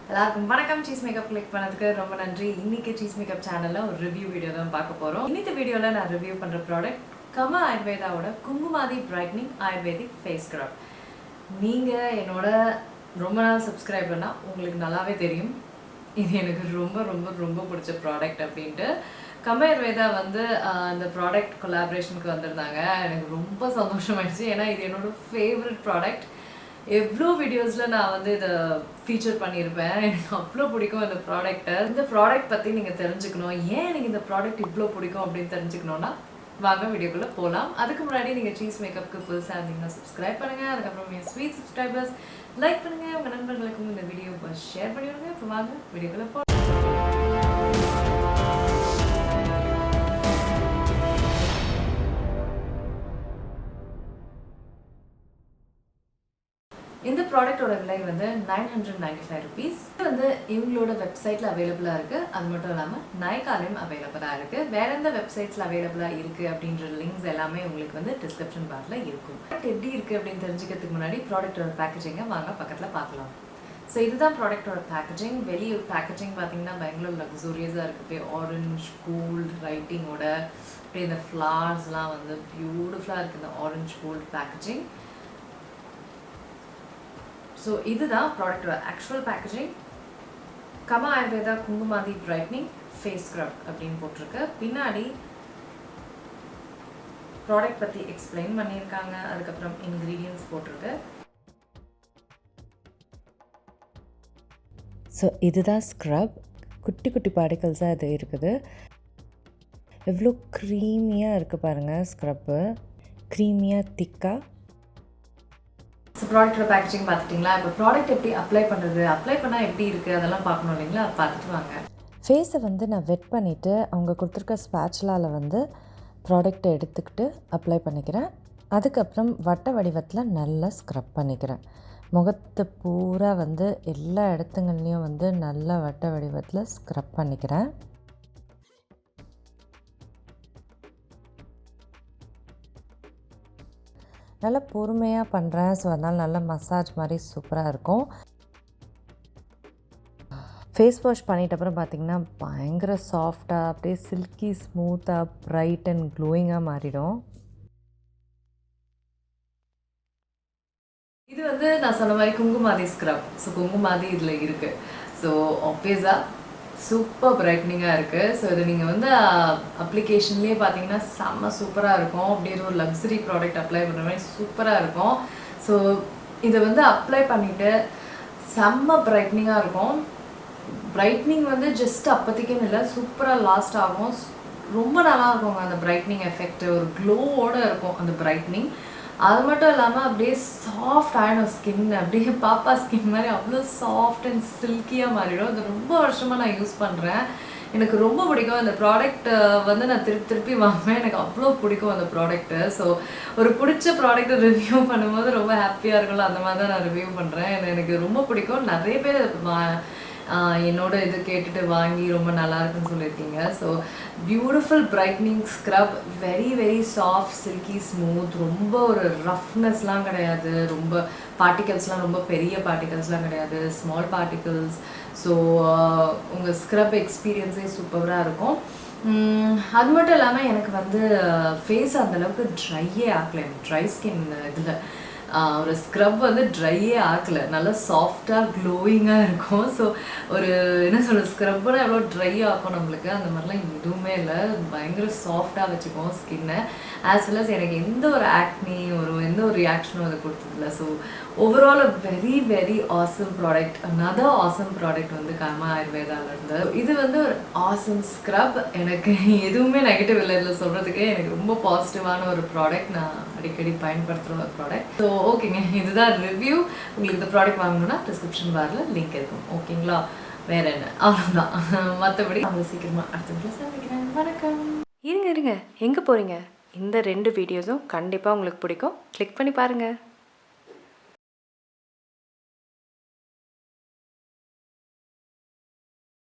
எல்லாருக்கும் வணக்கம். Cheese makeup click பண்ணதுக்கு ரொம்ப நன்றி. இன்னைக்கு சீஸ் மேக்கப் சேனல்ல ஒரு ரிவ்யூ வீடியோ தான் பார்க்க போறோம். இன்னைக்கு வீடியோல நான் ரிவ்யூ பண்ற ப்ராடக்ட் கமா ஆயுர்வேதாவோட Kumkumadi brightening ayurvedic face scrub. நீங்க என்னோட ரொம்ப நாள் சப்ஸ்கிரைபர்னா உங்களுக்கு நல்லாவே தெரியும் இது எனக்கு ரொம்ப ரொம்ப ரொம்ப பிடிச்ச ப்ராடக்ட் அப்படின்ட்டு. கமா ஆயுர்வேதா வந்து அந்த ப்ராடக்ட் கொலாபரேஷனுக்கு வந்திருந்தாங்க. எனக்கு ரொம்ப சந்தோஷமாயிடுச்சு. ஏன்னா இது என்னோட ஃபேவரட் ப்ராடக்ட். எவ்வளோ வீடியோஸில் நான் வந்து இதை ஃபீச்சர் பண்ணியிருப்பேன். எனக்கு அவ்வளோ பிடிக்கும் இந்த ப்ராடக்ட்டை. இந்த ப்ராடக்ட் பற்றி நீங்கள் தெரிஞ்சுக்கணும், ஏன் எனக்கு இந்த ப்ராடக்ட் இவ்வளோ பிடிக்கும் அப்படின்னு தெரிஞ்சுக்கணுன்னா வாங்க வீடியோக்குள்ளே போகலாம். அதுக்கு முன்னாடி நீங்கள் சீஸ் மேக்கப்புக்கு புதுசாக இருந்தீங்கன்னா சப்ஸ்கிரைப் பண்ணுங்கள். அதுக்கப்புறம் என் ஸ்வீட் சப்ஸ்கிரைபர்ஸ் லைக் பண்ணுங்கள். உங்கள் நண்பர்களுக்கும் இந்த வீடியோ ஷேர் பண்ணிவிடுங்க. இப்போ வாங்க வீடியோக்குள்ளே போகலாம். இந்த ப்ராடக்டோட விலை வந்து 995 ருபீஸ். இது வந்து இவங்களோட வெப்சைட்டில் அவைலபிளாக இருக்குது. அது மட்டும் இல்லாமல் நைக்காலையும் அவைலபிளாக இருக்குது. வேற எந்த வெப்சைட்ஸில் அவைலபிளாக இருக்குது அப்படின்ற லிங்க்ஸ் எல்லாமே உங்களுக்கு வந்து டிஸ்கிரிப்ஷன் பாரில் இருக்கும். ப்ராடக்ட் எப்படி இருக்குது அப்படின்னு தெரிஞ்சுக்கிறதுக்கு முன்னாடி ப்ராடக்டோட பேக்கேஜிங்கை வாங்க பக்கத்தில் பார்க்கலாம். ஸோ இதுதான் ப்ராடக்டோட பேக்கேஜிங். வெளியே பேக்கேஜிங் பார்த்தீங்கன்னா பயங்கர லக்ஸூரியஸாக இருக்குது. ஆரஞ்ச் கோல்டு ரைட்டிங்கோட அப்படியே இந்த ஃப்ளார்ஸ்லாம் வந்து பியூட்டிஃபுல்லாக இருக்குது. இந்த ஆரஞ்ச் கோல்டு பேக்கேஜிங். ஸோ இதுதான் ப்ராடக்டோட actual packaging. Kama Ayurveda Kumkumadi brightening face scrub அப்படின்னு போட்டிருக்கு. பின்னாடி ப்ராடக்ட் பற்றி எக்ஸ்பிளைன் பண்ணியிருக்காங்க. அதுக்கப்புறம் இன்க்ரீடியன்ட்ஸ் போட்டிருக்கு. ஸோ இதுதான் ஸ்க்ரப். குட்டி குட்டி பார்ட்டிகல்ஸாக இது இருக்குது. எவ்வளோ க்ரீமியாக இருக்குது பாருங்கள். ஸ்க்ரப்பு க்ரீமியாக திக்காக. ஸோ ப்ராடக்டோட பேக்கேஜிங் பார்த்துட்டிங்களா? இப்போ ப்ராடக்ட் எப்படி அப்ளை பண்ணுறது, அப்ளை பண்ணால் எப்படி இருக்குது அதெல்லாம் பார்க்கணும் இல்லைங்களா? பார்த்துட்டு வாங்க. ஃபேஸை வந்து நான் வெட் பண்ணிவிட்டு அவங்க கொடுத்துருக்க ஸ்பேச்சுலாவில் வந்து ப்ராடக்டை எடுத்துக்கிட்டு அப்ளை பண்ணிக்கிறேன். அதுக்கப்புறம் வட்ட வடிவத்தில் நல்லா ஸ்க்ரப் பண்ணிக்கிறேன். முகத்தை பூரா வந்து எல்லா இடத்துங்கள்லேயும் வந்து நல்லா வட்ட வடிவத்தில் ஸ்க்ரப் பண்ணிக்கிறேன். நல்லா பொறுமையாக பண்ணுறேன். ஸோ அதனால் நல்லா மசாஜ் மாதிரி சூப்பராக இருக்கும். ஃபேஸ் வாஷ் பண்ணிட்ட அப்புறம் பார்த்திங்கன்னா பயங்கர சாஃப்டாக அப்படியே சில்கி ஸ்மூத்தாக ப்ரைட் அண்ட் க்ளோயிங்காக மாறிடும். இது வந்து நான் சொன்ன மாதிரி குங்குமாதி ஸ்க்ரப். ஸோ குங்குமாதி இதில் இருக்குது. ஸோ ஆப்வியஸாக சூப்பர் பிரைட்னிங்காக இருக்குது. ஸோ இது நீங்கள் வந்து அப்ளிகேஷன்லேயே பார்த்தீங்கன்னா செம்ம சூப்பராக இருக்கும். அப்படியே ஒரு லக்ஸரி ப்ராடக்ட் அப்ளை பண்ணுற மாதிரி சூப்பராக இருக்கும். ஸோ இதை வந்து அப்ளை பண்ணிவிட்டு செம்ம பிரைட்னிங்காக இருக்கும். பிரைட்னிங் வந்து ஜஸ்ட் அப்போதைக்குன்னு இல்லை, சூப்பராக லாஸ்ட் ஆகும். ரொம்ப நல்லா இருக்குங்க அந்த பிரைட்னிங் எஃபெக்ட். ஒரு க்ளோவோடு இருக்கும் அந்த பிரைட்னிங். அது மட்டும் இல்லாமல் அப்படியே சாஃப்ட் ஆகிடும் ஸ்கின். அப்படியே பாப்பா ஸ்கின் மாதிரி அவ்வளோ சாஃப்ட் அண்ட் சில்கியாக மாறிடும். இது ரொம்ப வருஷமாக நான் யூஸ் பண்ணுறேன். எனக்கு ரொம்ப பிடிக்கும் இந்த ப்ராடக்ட். வந்து நான் திருப்பி திருப்பி வாங்குவேன். எனக்கு அவ்வளோ பிடிக்கும் அந்த ப்ராடக்ட்டு. ஸோ ஒரு பிடிச்ச ப்ராடக்ட்டை ரிவ்யூ பண்ணும்போது ரொம்ப ஹாப்பியாக இருக்கும்ல, அந்த மாதிரி தான் நான் ரிவ்யூ பண்ணுறேன். எனக்கு ரொம்ப பிடிக்கும். நிறைய பேர் என்னோட இது கேட்டுட்டு வாங்கி ரொம்ப நல்லா இருக்குன்னு சொல்லியிருக்கீங்க. So beautiful brightening scrub. Very very soft silky smooth. ரொம்ப ஒரு ரஃப்னஸ்லாம் கிடையாது. ரொம்ப பார்ட்டிகல்ஸ்லாம் ரொம்ப பெரிய பார்ட்டிகல்ஸ்லாம் கிடையாது. Small particles. ஸோ உங்கள் ஸ்க்ரப் எக்ஸ்பீரியன்ஸே சூப்பராக இருக்கும். அது மட்டும் இல்லாமல் எனக்கு வந்து ஃபேஸ் அந்தளவுக்கு ட்ரையே ஆகலை. ட்ரை ஸ்கின் இதில் ஒரு ஸ்க்ரப் வந்து ட்ரையே ஆகலை. நல்லா சாஃப்டாக க்ளோயிங்காக இருக்கும். ஸோ ஒரு என்ன சொல்கிறது, ஸ்க்ரப்னா எவ்வளோ ட்ரை ஆகும் நம்மளுக்கு, அந்த மாதிரிலாம் எதுவுமே இல்லை. பயங்கர சாஃப்டாக வச்சுப்போம் ஸ்கின்னை. ஆஸ் வெல் அஸ் எனக்கு எந்த ஒரு ஆக்னி எந்த ஒரு ரியாக்ஷனும் அதை கொடுத்ததில்ல. So overall very very awesome product. another awesome product வந்து கமா ஆயுர்வேதாவிலேருந்து. இது வந்து ஒரு ஆசம் ஸ்க்ரப். எனக்கு எதுவுமே நெகட்டிவ் இல்லை இதில் சொல்கிறதுக்கு. எனக்கு ரொம்ப பாசிட்டிவான ஒரு ப்ராடக்ட். நான் அடிக்கடி பயன்படுத்துகிற ஒரு ப்ராடக்ட். ஸோ ஓகேங்க, இதுதான் ரிவ்யூ. உங்களுக்கு இந்த ப்ராடக்ட் வாங்கணுன்னா டிஸ்கிரிப்ஷன் பாரில் லிங்க் இருக்கும். ஓகேங்களா? வேறு என்ன, அவ்வளோதான். மற்றபடி அவங்க சீக்கிரமாக அடுத்த வீட்டில் சந்திக்கிறேன். வணக்கம். இருங்க எங்கே போகிறீங்க? இந்த 2 வீடியோஸும் கண்டிப்பாக உங்களுக்கு பிடிக்கும். கிளிக் பண்ணி பாருங்கள்.